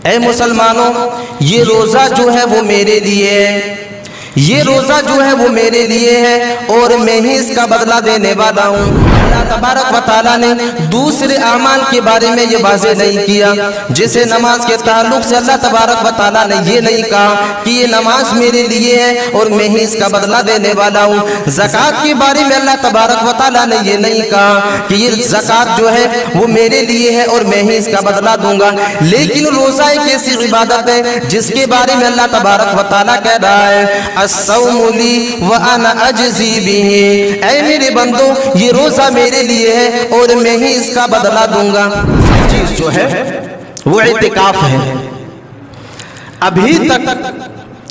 اے مسلمانوں، یہ روزہ جو ہے وہ میرے لیے ہے، یہ روزہ جو ہے وہ میرے لیے ہے اور میں ہی اس کا بدلہ دینے والا ہوں۔ اللہ تبارک و تعالیٰ نے دوسرے اعمال کے بارے میں یہ واضح نہیں کیا، جیسے نماز کے تعلق سے اللہ تبارک و تعالیٰ نے یہ نہیں کہا کہ یہ نماز میرے لیے ہے اور میں ہی اس کا بدلہ دینے والا ہوں۔ زکوٰۃ کے بارے میں اللہ تبارک و تعالیٰ نے یہ نہیں کہا کہ یہ زکوٰۃ جو ہے وہ میرے لیے ہے اور میں ہی اس کا بدلہ دوں گا۔ لیکن روزہ ایک ایسی عبادت ہے جس کے بارے میں اللہ تبارک و تعالیٰ کہہ رہا ہے الصوم لی وانا اجزی بہ، اے میرے بندو یہ روزہ میرے لیے ہے اور میں ہی اس کا بدلہ دوں گا۔ چیز جو ہے وہ اعتکاف ہے۔ ابھی تک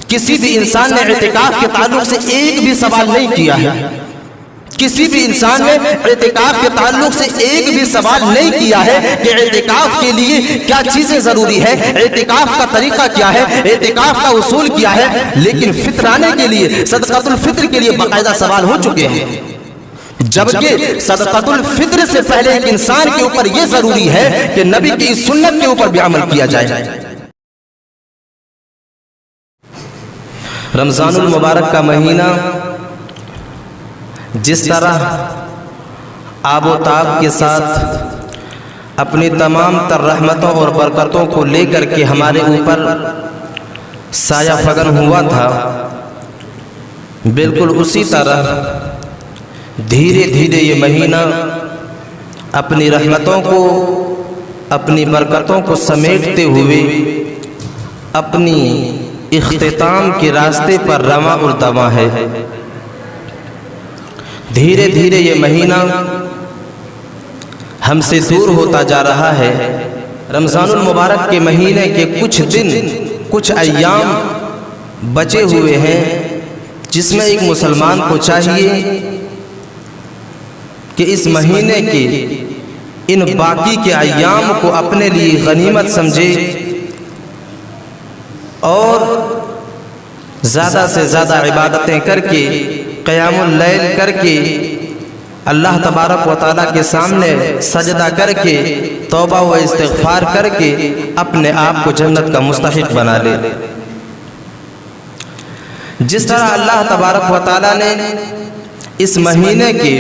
کسی بھی انسان نے اعتکاف کے تعلق سے ایک بھی سوال نہیں کیا ہے، کسی بھی انسان نے اعتکاف کے تعلق سے ایک بھی سوال نہیں کیا ہے کہ اعتکاف کے لیے کیا چیزیں ضروری ہے، اعتکاف کا طریقہ کیا ہے، اعتکاف کا اصول کیا ہے۔ لیکن فطرانے کے لیے، صدقۃ الفطر کے لیے باقاعدہ سوال ہو چکے ہیں، جبکہ صدقۃ الفطر سے پہلے ایک انسان کے اوپر یہ ضروری ہے کہ نبی کی سنت کے اوپر بھی عمل کیا جائے۔ رمضان المبارک کا مہینہ جس طرح آب و تاب کے ساتھ اپنی تمام تر رحمتوں اور برکتوں کو لے کر کے ہمارے اوپر سایہ فگن ہوا تھا، بالکل اسی طرح دھیرے دھیرے یہ مہینہ اپنی رحمتوں کو، اپنی برکتوں کو سمیٹتے ہوئے اپنی اختتام کے راستے پر رواں اور دواں ہے۔ دھیرے دھیرے یہ مہینہ ہم سے دور ہوتا جا رہا ہے۔ رمضان المبارک کے مہینے کے کچھ دن، کچھ ایام بچے ہوئے ہیں، جس میں ایک مسلمان کو چاہیے کہ اس مہینے کے ان باقی کے ایام کو اپنے لیے غنیمت سمجھے اور زیادہ سے زیادہ عبادتیں کر کے، قیام اللیل کر کے، اللہ تبارک و تعالیٰ کے سامنے سجدہ کر کے، توبہ و استغفار کر کے اپنے آپ کو جنت کا مستحق بنا لے۔ جس طرح اللہ تبارک و تعالیٰ نے اس مہینے کے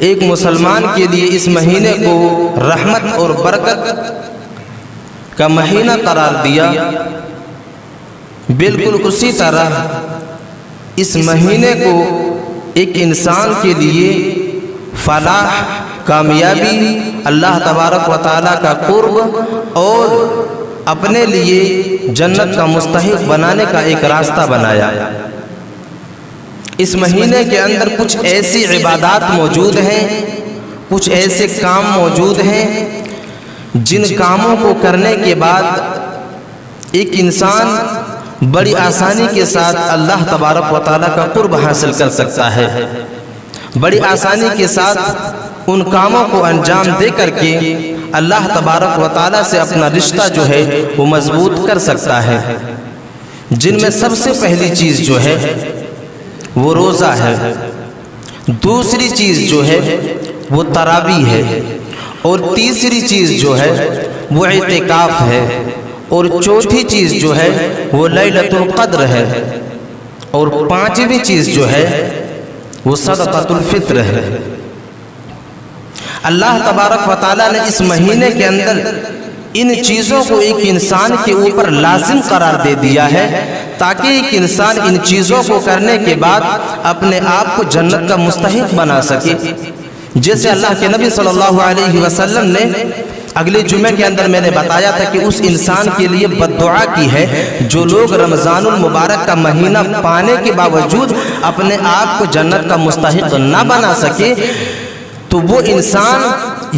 ایک مسلمان کے لیے اس مہینے کو رحمت اور برکت کا مہینہ قرار دیا، بالکل اسی طرح اس مہینے کو ایک انسان کے لیے فلاح، کامیابی، اللہ تبارک و تعالیٰ کا قرب اور اپنے لیے جنت کا مستحق بنانے کا ایک راستہ بنایا۔ اس مہینے کے اندر کچھ ایسی عبادات موجود ہیں، کچھ ایسے کام موجود ہیں جن کاموں کو کرنے کے بعد ایک انسان بڑی آسانی کے ساتھ اللہ تبارک و تعالیٰ کا قرب حاصل کر سکتا ہے، بڑی آسانی کے ساتھ ان کاموں کو انجام دے کر کے اللہ تبارک و تعالیٰ سے اپنا رشتہ جو ہے وہ مضبوط کر سکتا ہے۔ جن میں سب سے پہلی چیز جو ہے وہ روزہ ہے، دوسری چیز جو ہے وہ تراویح ہے، اور تیسری چیز جو ہے وہ اعتکاف ہے، اور چوتھی چیز جو ہے وہ لیلۃ القدر ہے، اور پانچویں چیز جو ہے وہ صدقۃ الفطر ہے۔ اللہ تبارک و تعالیٰ نے اس مہینے کے اندر ان چیزوں کو ایک انسان کے اوپر لازم قرار دے دیا ہے تاکہ ایک انسان ان چیزوں کو کرنے کے بعد اپنے آپ کو جنت کا مستحق بنا سکے۔ جیسے اللہ کے نبی صلی اللہ علیہ وسلم نے اگلے جمعے کے اندر میں نے بتایا تھا کہ اس انسان کے لیے بد دعا کی ہے جو لوگ رمضان المبارک کا مہینہ پانے کے باوجود اپنے آپ کو جنت کا مستحق نہ بنا سکے، تو وہ انسان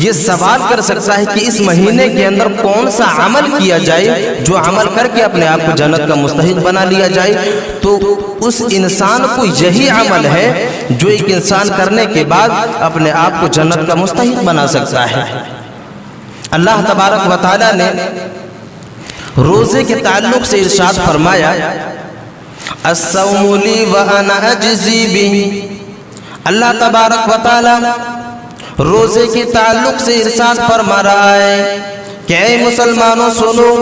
یہ سوال کر سکتا ہے کہ اس مہینے کے اندر کون سا عمل کیا جائے جو عمل کر کے اپنے آپ کو جنت کا مستحق بنا لیا جائے۔ تو اس انسان کو یہی عمل ہے جو ایک انسان کرنے کے بعد اپنے آپ کو جنت کا مستحق بنا سکتا ہے۔ اللہ تبارک و تعالیٰ نے روزے کے تعلق سے ارشاد فرمایا الصوم لی وانا اجزی بہ۔ اللہ تبارک و تعالیٰ روزے کے تعلق سے ارشاد فرما رہا ہے کہ اے مسلمانوں سنو،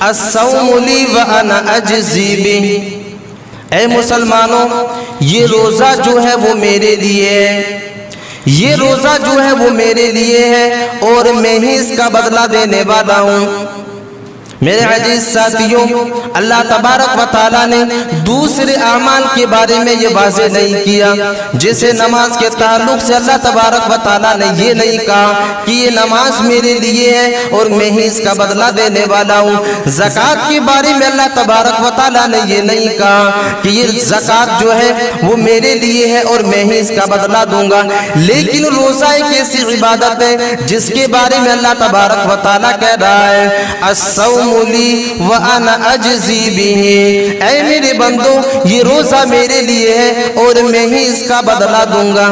الصوم لی وانا اجزی بہ، اے مسلمانوں یہ روزہ جو ہے وہ میرے لیے ہے، یہ روزہ جو ہے وہ میرے لیے ہے اور میں ہی اس کا بدلہ دینے والا ہوں۔ میرے عزیز ساتھیوں، اللہ تبارک و تعالیٰ نے دوسرے اعمال کے بارے میں یہ واضح نہیں کیا، جیسے نماز کے تعلق سے اللہ تبارک و تعالیٰ نے یہ نہیں کہا کہ یہ نماز میرے لیے ہے اور میں ہی اس کا بدلہ دینے والا ہوں۔ زکوٰۃ کے بارے میں اللہ تبارک و تعالیٰ نے یہ نہیں کہا کہ یہ زکوٰۃ جو ہے وہ میرے لیے ہے اور میں ہی اس کا بدلہ دوں گا۔ لیکن روزہ ایک ایسی عبادت ہے جس کے بارے میں اللہ تبارک و تعالیٰ کہہ رہا ہے، الصوم لی وانا اجزی بہ، اے میرے بندو یہ روزہ میرے لیے ہے اور میں ہی اس کا بدلہ دوں گا۔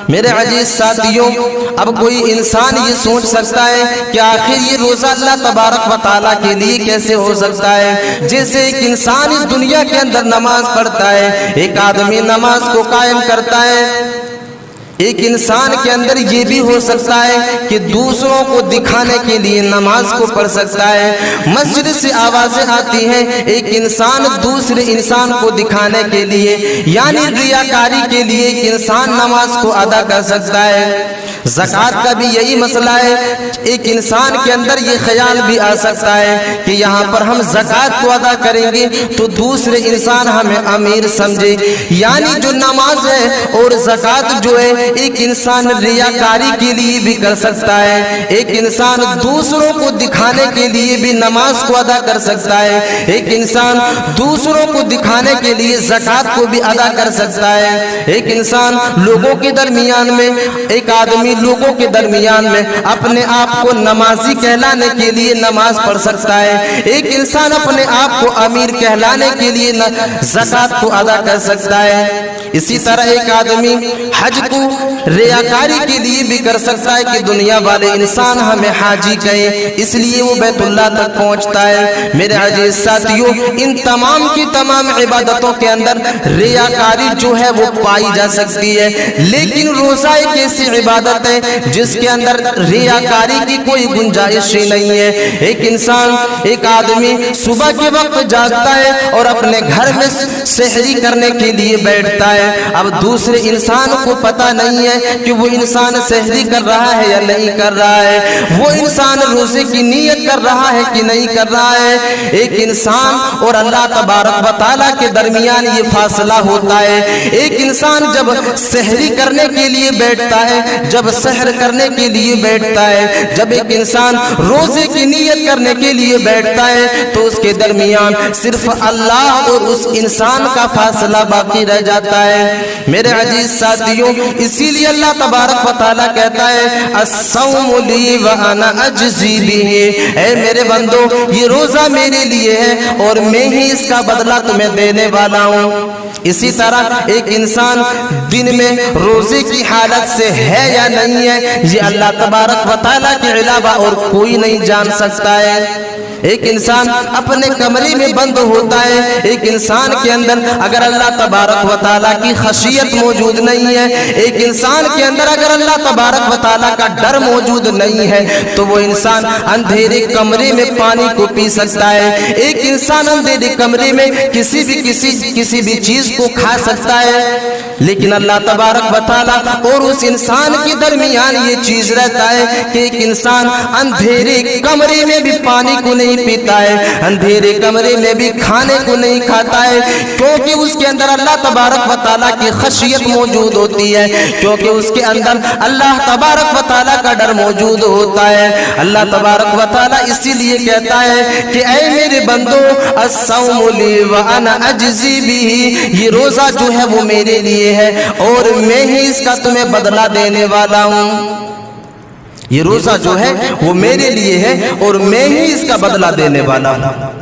میرے عزیز ساتھیوں، اب کوئی انسان یہ سوچ سکتا ہے کہ آخر یہ روزہ اللہ تبارک و تعالیٰ کے لیے کیسے ہو سکتا ہے؟ جیسے ایک انسان اس دنیا کے اندر نماز پڑھتا ہے، ایک آدمی نماز کو قائم کرتا ہے، ایک انسان کے اندر یہ بھی ہو سکتا ہے کہ دوسروں کو دکھانے کے لیے نماز کو پڑھ سکتا ہے۔ مسجد سے آوازیں آتی ہیں، ایک انسان دوسرے انسان کو دکھانے کے لیے یعنی ریاکاری کے لیے ایک انسان نماز کو ادا کر سکتا ہے۔ زکوٰۃ کا بھی یہی مسئلہ ہے، ایک انسان کے اندر یہ خیال بھی آ سکتا ہے کہ یہاں پر ہم زکوٰۃ کو ادا کریں گے تو دوسرے انسان ہمیں امیر سمجھے، یعنی جو نماز ہے اور زکوٰۃ جو ہے ایک انسان ریاکاری کے لیے بھی کر سکتا ہے، ایک انسان دوسروں کو دکھانے کے لیے بھی نماز کو ادا کر سکتا ہے، ایک انسان دوسروں کو دکھانے کے لیے زکوٰۃ کو بھی ادا کر سکتا ہے، ایک انسان لوگوں کے درمیان میں، ایک آدمی لوگوں کے درمیان میں اپنے آپ کو نمازی کہلانے کے لیے نماز پڑھ سکتا ہے، ایک انسان اپنے آپ کو امیر کہلانے کے لیے زکوٰۃ کو ادا کر سکتا ہے۔ اسی طرح ایک آدمی حج کو ریاکاری کے لیے بھی کر سکتا ہے کہ دنیا والے انسان ہمیں حاجی کہیں، اس لیے وہ بیت اللہ تک پہنچتا ہے۔ میرے عزیز ساتھیوں، ان تمام کی تمام عبادتوں کے اندر ریاکاری جو ہے وہ پائی جا سکتی ہے، لیکن روزہ ایک ایسی عبادت ہے جس کے اندر ریاکاری کی کوئی گنجائش ہی نہیں ہے۔ ایک انسان، ایک آدمی صبح کے وقت جاگتا ہے اور اپنے گھر میں سحری کرنے کے لیے بیٹھتا ہے، اب دوسرے انسان کو پتہ نہیں ہے کہ وہ انسان سحری کر رہا ہے یا نہیں کر رہا ہے، وہ انسان روزے کی نیت کر رہا ہے کہ نہیں کر رہا ہے۔ ایک انسان اور اللہ تبارک و تعالیٰ کے درمیان یہ فاصلہ ہوتا ہے۔ ایک انسان جب سحری کرنے کے لیے بیٹھتا ہے، جب سحر کرنے کے لیے بیٹھتا ہے، جب ایک انسان روزے کی نیت کرنے کے لیے بیٹھتا ہے تو اس کے درمیان صرف اللہ اور اس انسان کا فاصلہ باقی رہ جاتا ہے۔ میرے عزیز ساتھیوں، اسی لیے اللہ تبارک و تعالیٰ کہتا ہے الصوم لی وانا اجزی بہ، اے میرے بندو یہ روزہ میرے لیے ہے اور میں ہی اس کا بدلہ تمہیں دینے والا ہوں۔ اسی طرح ایک انسان دن میں روزے کی حالت سے ہے یا نہیں ہے، یہ اللہ تبارک و تعالیٰ کے علاوہ اور کوئی نہیں جان سکتا ہے۔ ایک انسان اپنے کمرے میں بند ہوتا ہے، ایک انسان کے اندر اگر اللہ تبارک و تعالیٰ کی خشیت موجود نہیں ہے، ایک انسان کے اندر اگر اللہ تبارک و تعالیٰ کا ڈر موجود نہیں ہے تو وہ انسان اندھیرے کمرے میں پانی کو پی سکتا ہے، ایک انسان اندھیرے کمرے میں کسی بھی چیز کو کھا سکتا ہے، لیکن اللہ تبارک و تعالیٰ اور اس انسان کے درمیان یہ چیز رہتا ہے کہ ایک انسان اندھیرے کمرے میں بھی پانی کو نہیں پیتا ہے، اندھیرے کمرے میں بھی کھانے کو نہیں کھاتا ہے، کیونکہ اس کے اندر اللہ تبارک و تعالیٰ کی خشیت موجود ہوتی ہے، کیونکہ اس کے اندر اللہ تبارک و تعالیٰ کا ڈر موجود ہوتا ہے۔ اللہ تبارک و تعالیٰ اسی لیے کہتا ہے کہ اے میرے بندو الصوم لی وانا اجزی بہ، یہ روزہ جو ہے وہ میرے لیے ہے اور میں ہی اس کا تمہیں بدلہ دینے والا ہوں۔ یہ روزہ جو ہے وہ میرے لیے ہے اور میں ہی اس کا بدلہ دینے والا ہوں۔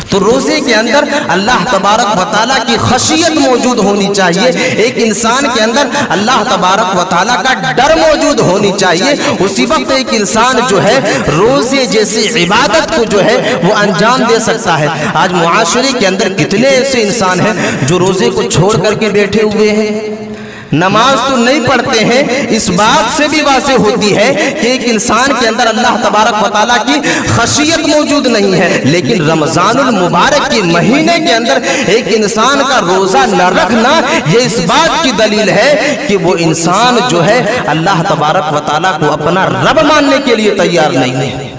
تو روزے کے اندر اللہ تبارک و تعالیٰ کی خشیت موجود ہونی چاہیے، ایک انسان کے اندر اللہ تبارک و تعالیٰ کا ڈر موجود ہونی چاہیے، اسی وقت ایک انسان جو ہے روزے جیسی عبادت کو جو ہے وہ انجام دے سکتا ہے۔ آج معاشرے کے اندر کتنے ایسے انسان ہیں جو روزے کو چھوڑ کر کے بیٹھے ہوئے ہیں، نماز تو نہیں پڑھتے ہیں، اس بات سے بھی واضح ہوتی ہے کہ ایک انسان کے اندر اللہ تبارک و تعالیٰ کی خشیت موجود نہیں ہے۔ لیکن رمضان المبارک کے مہینے کے اندر ایک انسان کا روزہ نہ رکھنا یہ اس بات کی دلیل ہے کہ وہ انسان جو ہے اللہ تبارک و تعالیٰ کو اپنا رب ماننے کے لیے تیار نہیں ہے،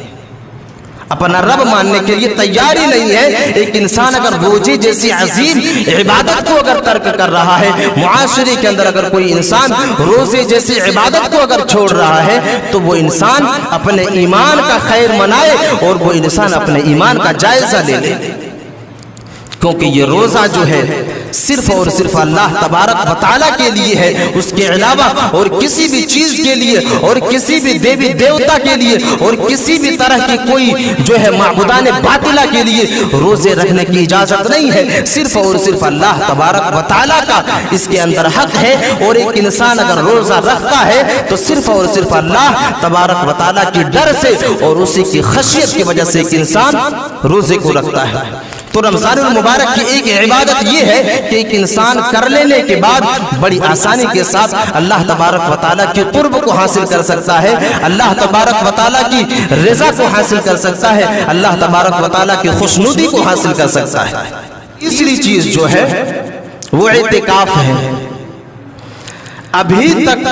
اپنا رب ماننے کے لیے تیاری نہیں ہے۔ ایک انسان اگر روزے جیسی عظیم عبادت کو اگر ترک کر رہا ہے، معاشرے کے اندر اگر کوئی انسان روزے جیسی عبادت کو اگر چھوڑ رہا ہے تو وہ انسان اپنے ایمان کا خیر منائے اور وہ انسان اپنے ایمان کا جائزہ لے لے، کیونکہ یہ روزہ جو ہے صرف اور صرف اللہ تبارک و تعالیٰ کے لیے ہے، اس کے علاوہ اور کسی بھی چیز کے لیے اور کسی بھی دیوی دیوتا کے لیے اور کسی بھی طرح کی کوئی جو ہے معبودان باطلہ کے لیے روزے رکھنے کی اجازت نہیں ہے۔ صرف اور صرف اللہ تبارک و تعالیٰ کا اس کے اندر حق ہے، اور ایک انسان اگر روزہ رکھتا ہے تو صرف اور صرف اللہ تبارک و تعالیٰ کی ڈر سے اور اسی کی خشیت کی وجہ سے ایک انسان روزے کو رکھتا ہے۔ تو رمضان المبارک کی ایک عبادت یہ ہے کہ ایک انسان کر لینے کے بعد بڑی آسانی کے ساتھ اللہ تبارک و تعالیٰ کی قرب کو حاصل کر سکتا ہے، اللہ تبارک و تعالیٰ کی رضا کو حاصل کر سکتا ہے، اللہ تبارک و تعالیٰ کی خوشنودی کو حاصل کر سکتا ہے۔ تیسری چیز جو ہے وہ اعتکاف ہے۔ ابھی تک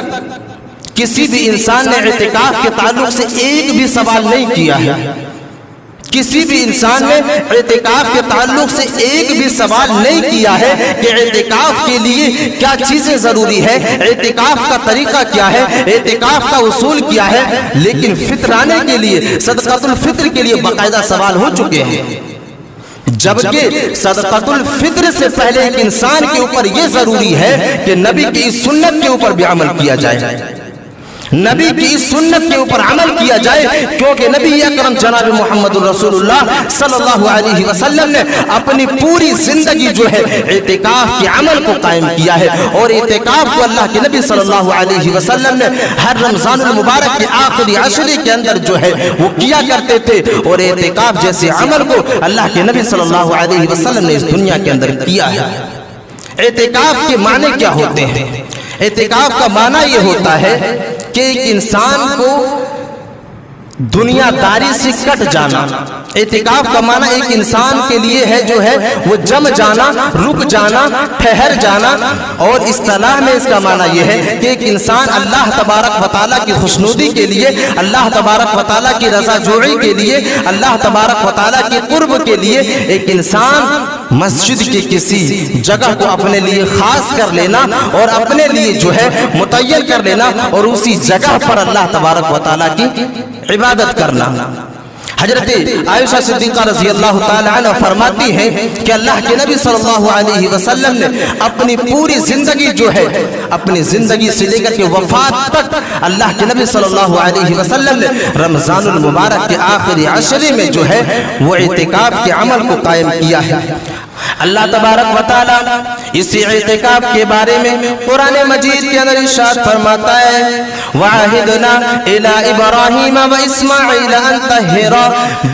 کسی بھی انسان نے اعتکاف کے تعلق سے ایک بھی سوال نہیں کیا ہے، کسی بھی انسان نے اعتکاف کے تعلق سے ایک بھی سوال نہیں کیا ہے کہ اعتکاف کے لیے کیا چیزیں ضروری ہے، اعتکاف کا طریقہ کیا ہے، اعتکاف کا اصول کیا ہے۔ لیکن فطرانے کے لیے، صدقۃ الفطر کے لیے باقاعدہ سوال ہو چکے ہیں، جبکہ صدقۃ الفطر سے پہلے ایک انسان کے اوپر یہ ضروری ہے کہ نبی کی اس سنت کے اوپر بھی عمل کیا جائے، نبی کی اس سنت کے اوپر عمل کیا جائے، کیونکہ نبی اکرم جناب محمد رسول اللہ صلی اللہ علیہ وسلم نے اپنی پوری زندگی جو ہے اعتکاف کے عمل کو قائم کیا ہے، اور اعتکاف کو اللہ کے نبی صلی اللہ علیہ وسلم نے ہر رمضان المبارک کے آخری عشرے کے اندر جو ہے وہ کیا کرتے تھے، اور اعتکاف جیسے عمل کو اللہ کے نبی صلی اللہ علیہ وسلم نے اس دنیا کے اندر کیا ہے۔ اعتکاف کے معنی کیا ہوتے ہیں؟ اعتکاف کا معنی یہ ہوتا ہے کہ ایک انسان کو دنیا داری سے کٹ جانا۔ اعتکاف کا معنی ایک انسان کے لیے ہے جو ہے وہ جم جانا، رک جانا، ٹھہر جانا، اور اصطلاح میں اس کا معنی یہ ہے کہ ایک انسان اللہ تبارک و تعالیٰ کی خوشنودی کے لیے، اللہ تبارک و تعالیٰ کی رضا جوئی کے لیے، اللہ تبارک و تعالیٰ کی قرب کے لیے ایک انسان مسجد کی کسی جگہ کو اپنے لیے خاص کر لینا اور اپنے لیے جو ہے متعین کر لینا، اور اسی جگہ پر اللہ تبارک و تعالیٰ کی عبادت کرنا۔ حضرت عائشہ صدیقہ رضی اللہ تعالی عنہ فرماتی ہیں کہ اللہ کے نبی صلی اللہ علیہ وسلم نے اپنی پوری زندگی جو ہے، اپنی زندگی سے لے کر کے وفات تک اللہ کے نبی صلی اللہ علیہ وسلم نے رمضان المبارک کے آخری عشرے میں جو ہے وہ اعتکاف کے عمل کو قائم کیا ہے۔ اللہ تبارک و تعالی اسی اعتکاف کے بارے میں قرآن مجید کے اندر ارشاد فرماتا ہے، وَعَهِدْنَا إِلَىٰ إِبْرَاهِيمَ وَإِسْمَاعِيلَ أَن طَهِّرَ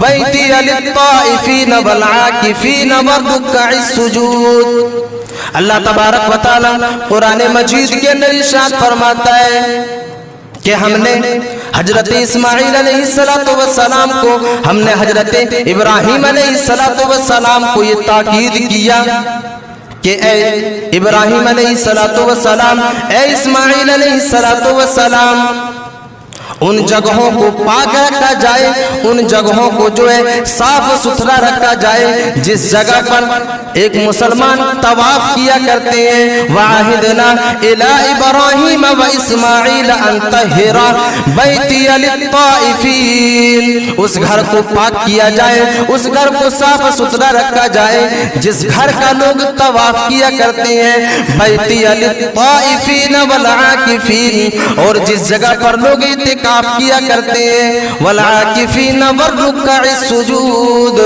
بَيْتِيَ لِلطَّائِفِينَ وَالْعَاكِفِينَ وَالرُّكَّعِ السُّجُودِ۔ اللہ تبارک و تعالی قرآن مجید کے اندر ارشاد فرماتا ہے کہ ہم نے حضرت اسماعیل علیہ السلام کو، ہم نے حضرت ابراہیم علیہ السلام کو یہ تاکید کیا کہ اے ابراہیم علیہ السلام، اے اسماعیل علیہ السلام، ان جگہوں کو پاک رکھا جائے، ان جگہوں کو جو ہے صاف ستھرا رکھا جائے جس جگہ پر ایک مسلمان طواف کیا کرتے ہیں۔ وَعَهِدْنَا إِلَىٰ إِبْرَاهِيمَ وَإِسْمَاعِيلَ أَن طَهِّرَ بَيْتِيَ لِلطَّائِفِينَ، اس گھر کو پاک کیا جائے، اس گھر کو صاف ستھرا رکھا جائے جس گھر کا لوگ طواف کیا کرتے ہیں۔ بَيْتِيَ لِلطَّائِفِينَ وَالْعَاكِفِينَ، اور جس جگہ پر لوگ اعتکاف کیا کرتے ہیں، والعاکفین والرکع السجود،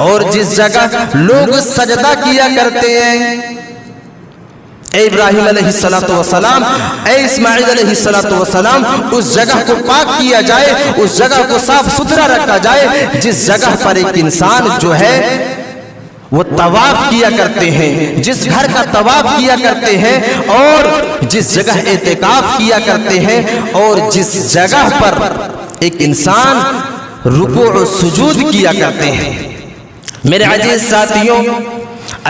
اور جس جگہ لوگ سجدہ کیا کرتے ہیں۔ اے ابراہیم علیہ السلام، اے اسماعیل علیہ السلام، اس جگہ کو پاک کیا جائے، اس جگہ کو صاف ستھرا رکھا جائے جس جگہ پر ایک انسان جو ہے وہ طواف کیا کرتے ہیں، جس گھر کا طواف کیا کرتے ہیں، اور جس جگہ اعتکاف کیا کرتے ہیں، اور جس جگہ پر ایک انسان رکوع و سجود کیا کرتے ہیں۔ میرے عزیز ساتھیوں،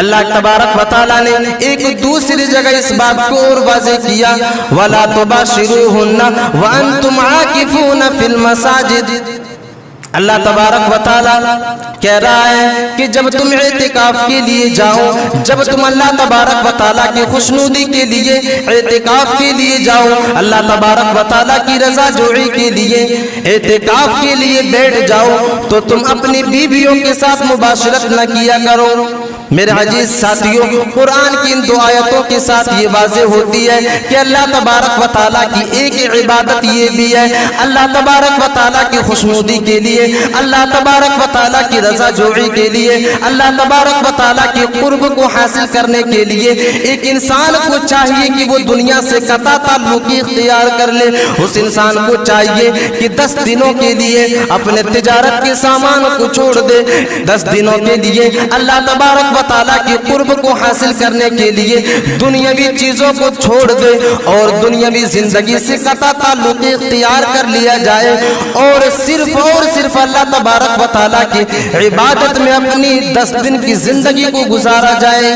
اللہ تبارک و تعالیٰ نے ایک دوسری جگہ اس بات کو اور واضح کیا، وَلَا تُبَاشِرُوهُنَّ وَأَنْتُمْ عَاكِفُونَ فِي الْمَسَاجِدِ۔ اللہ تبارک و تعالیٰ کہہ رہا ہے کہ جب تم اعتکاف کے لیے جاؤ، جب تم اللہ تبارک و تعالیٰ کی خوشنودی کے لیے اعتکاف کے لیے جاؤ، اللہ تبارک و تعالیٰ کی رضا جوئی کے لیے اعتکاف کے لیے بیٹھ جاؤ، تو تم اپنی بیویوں کے ساتھ مباشرت نہ کیا کرو۔ میرے عزیز ساتھیوں، قرآن کی ان دو آیتوں کے ساتھ یہ واضح ہوتی ہے کہ اللہ تبارک و تعالیٰ کی ایک عبادت یہ بھی ہے، اللہ تبارک و تعالیٰ کی خوشنودی کے لیے، اللہ تبارک و تعالیٰ کی رضا جوئی کے لیے، اللہ تبارک و تعالیٰ کے قرب کو حاصل کرنے کے لیے ایک انسان کو چاہیے کہ وہ دنیا سے قطع تعلقی اختیار کر لے۔ اس انسان کو چاہیے کہ 10 دنوں کے لیے اپنے تجارت کے سامان کو چھوڑ دے، 10 دنوں کے لیے اللہ تبارک و تعالیٰ کے قرب کو حاصل کرنے کے لیے دنیاوی چیزوں کو چھوڑ دے اور دنیاوی زندگی سے قطع تعلق اختیار کر لیا جائے، اور صرف اللہ تبارک و تعالیٰ کی عبادت میں اپنی 10 دن کی زندگی کو گزارا جائے۔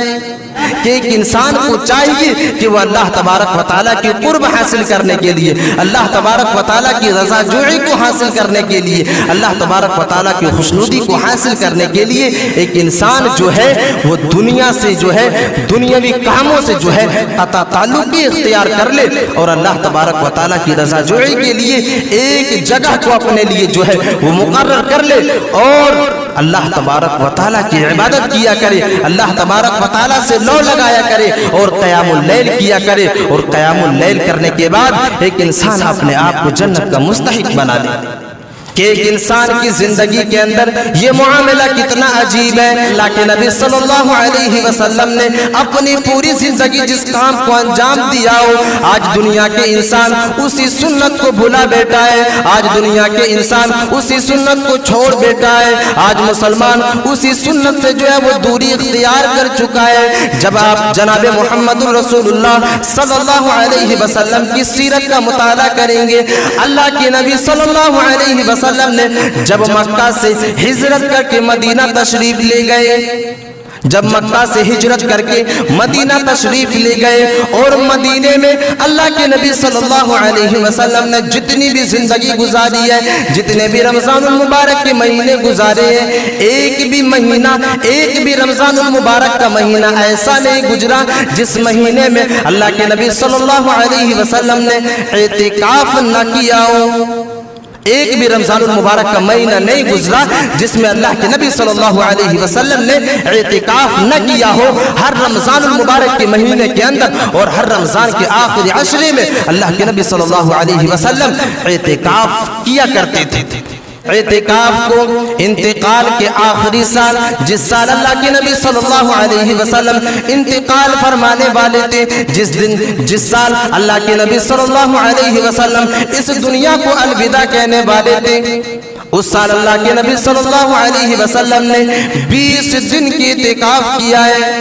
کہ ایک انسان کو چاہیے کہ وہ اللہ تبارک و تعالیٰ کی قرب حاصل کرنے کے لیے، اللہ تبارک و تعالیٰ کی رضا جوئی کو حاصل کرنے کے لیے، اللہ تبارک و تعالیٰ کی خوشنودی کو حاصل کرنے کے لیے ایک انسان جو ہے وہ دنیا سے جو ہے دنیاوی کاموں سے جو ہے قطع تعلقی اختیار کر لے، اور اللہ تبارک و تعالیٰ کی رضا جوئی کے لیے ایک جگہ کو اپنے لیے جو ہے وہ مقرر کر لے، اور اللہ تبارک و تعالیٰ کی عبادت کیا کرے، اللہ تبارک و تعالیٰ سے لو لگایا کرے، اور قیام اللیل کیا کرے، اور قیام اللیل کرنے کے بعد ایک انسان اپنے آپ کو جنت کا مستحق بنا لے۔ کہ ایک انسان کی زندگی کے اندر یہ معاملہ کتنا عجیب ہے۔ اللہ کے نبی صلی اللہ علیہ وسلم نے اپنی پوری زندگی جس کام کو انجام دیا ہو، آج دنیا کے انسان اسی سنت کو بھلا بیٹھا ہے، آج دنیا کے انسان اسی سنت کو چھوڑ بیٹھا ہے، آج مسلمان اسی سنت سے جو ہے وہ دوری اختیار کر چکا ہے۔ جب آپ جناب محمد رسول اللہ صلی اللہ علیہ وسلم کی سیرت کا مطالعہ کریں گے، اللہ کے نبی صلی اللہ علیہ وسلم نے جب مکہ سے ہجرت کر کے مدینہ تشریف لے گئے، جب مکہ سے ہجرت کر کے مدینہ تشریف لے گئے، اور مدینے میں اللہ کے نبی صلی اللہ علیہ وسلم نے جتنی بھی زندگی گزاری ہے، جتنے بھی رمضان المبارک کے مہینے گزارے ہیں، ایک بھی رمضان المبارک کا مہینہ ایسا نہیں گزرا جس مہینے میں اللہ کے نبی صلی اللہ علیہ وسلم نے اعتکاف نہ کیا ہو۔ ایک بھی رمضان المبارک کا مہینہ نہیں گزرا جس میں اللہ کے نبی صلی اللہ علیہ وسلم نے اعتکاف نہ کیا ہو۔ ہر رمضان المبارک کے مہینے کے اندر اور ہر رمضان کے آخری عشرے میں اللہ کے نبی صلی اللہ علیہ وسلم اعتکاف کیا کرتے تھے۔ اعتکاف کو انتقال کے آخری سال، جس سال اللہ کے نبی صلی اللہ علیہ وسلم انتقال فرمانے والے تھے، جس سال اللہ کے نبی صلی اللہ علیہ وسلم اس دنیا کو الوداع کہنے والے تھے، اس سال اللہ کے نبی صلی اللہ علیہ وسلم نے 20 دن کی اعتکاف کیا ہے۔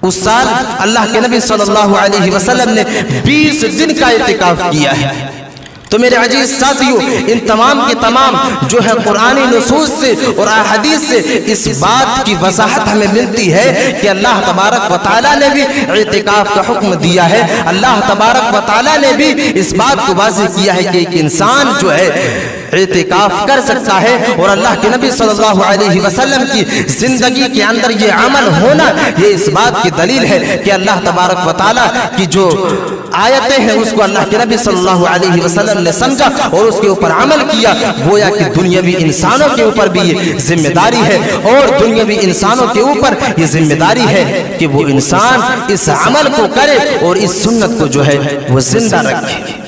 اس سال اللہ کے نبی صلی اللہ علیہ وسلم نے 20 دن کا اعتکاف کیا ہے۔ تو میرے عزیز ساتھیوں، ان تمام کے تمام جو ہے قرآنی نصوص سے اور احادیث سے اس بات کی وضاحت ہمیں ملتی ہے کہ اللہ تبارک و تعالیٰ نے بھی اعتکاف کا حکم دیا ہے۔ اللہ تبارک و تعالیٰ نے بھی اس بات کو واضح کیا ہے کہ ایک انسان جو ہے اعتکاف کر سکتا ہے، اور اللہ کے نبی صلی اللہ علیہ وسلم کی زندگی کے اندر یہ عمل ہونا یہ اس بات کی دلیل ہے کہ اللہ تبارک و تعالیٰ کی جو آیتیں ہیں اس کو اللہ کے نبی صلی اللہ علیہ وسلم نے سمجھا اور اس کے اوپر عمل کیا۔ گویا کہ دنیاوی انسانوں کے اوپر بھی یہ ذمہ داری ہے، اور دنیاوی انسانوں کے اوپر یہ ذمہ داری ہے کہ وہ انسان اس عمل کو کرے اور اس سنت کو جو ہے وہ زندہ رکھے۔